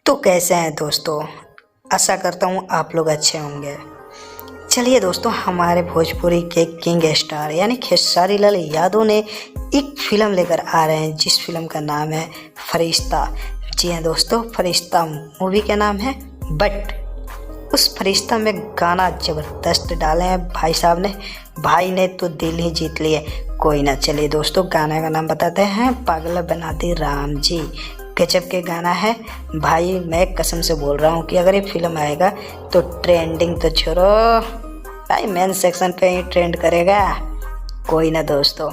तो कैसे हैं दोस्तों। आशा करता हूँ आप लोग अच्छे होंगे। चलिए दोस्तों, हमारे भोजपुरी के किंग स्टार यानी खेसारी लाल यादव ने एक फिल्म लेकर आ रहे हैं जिस फिल्म का नाम है फरिश्ता। जी हाँ दोस्तों, फरिश्ता मूवी का नाम है। बट उस फरिश्ता में गाना ज़बरदस्त डाले हैं भाई साहब ने। भाई ने तो दिल ही जीत लिए। कोई ना, चलिए दोस्तों गाने का नाम बताते हैं। पागल बना दी राम जी, गजब के गाना है भाई। मैं कसम से बोल रहा हूँ कि अगर ये फिल्म आएगा तो ट्रेंडिंग तो छोड़ो भाई, मेन सेक्शन पे ही ट्रेंड करेगा। कोई ना दोस्तों,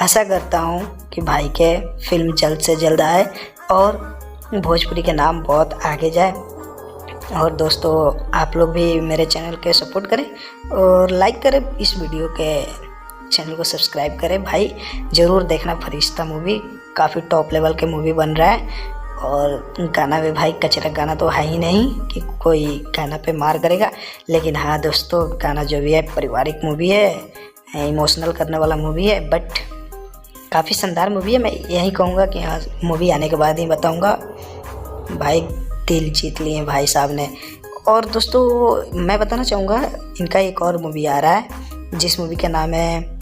आशा करता हूँ कि भाई के फिल्म जल्द से जल्द आए और भोजपुरी के नाम बहुत आगे जाए। और दोस्तों आप लोग भी मेरे चैनल के सपोर्ट करें और लाइक करें, इस वीडियो के चैनल को सब्सक्राइब करें। भाई ज़रूर देखना फरिश्ता मूवी, काफ़ी टॉप लेवल के मूवी बन रहा है। और गाना भी भाई कचरा गाना तो है ही नहीं कि कोई गाना पे मार करेगा। लेकिन हाँ दोस्तों, गाना जो भी है पारिवारिक मूवी है, इमोशनल करने वाला मूवी है। बट काफ़ी शानदार मूवी है। मैं यही कहूँगा कि हाँ, मूवी आने के बाद ही बताऊँगा। भाई दिल जीत लिए भाई साहब ने। और दोस्तों मैं बताना चाहूँगा, इनका एक और मूवी आ रहा है जिस मूवी का नाम है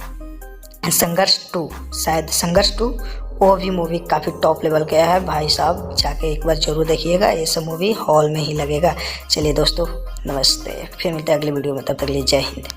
संघर्ष 2, शायद संघर्ष 2। वो भी मूवी काफ़ी टॉप लेवल का है भाई साहब, जाके एक बार जरूर देखिएगा। ये सब मूवी हॉल में ही लगेगा। चलिए दोस्तों नमस्ते, फिर मिलते हैं अगली वीडियो में। तब तक के लिए जय हिंद।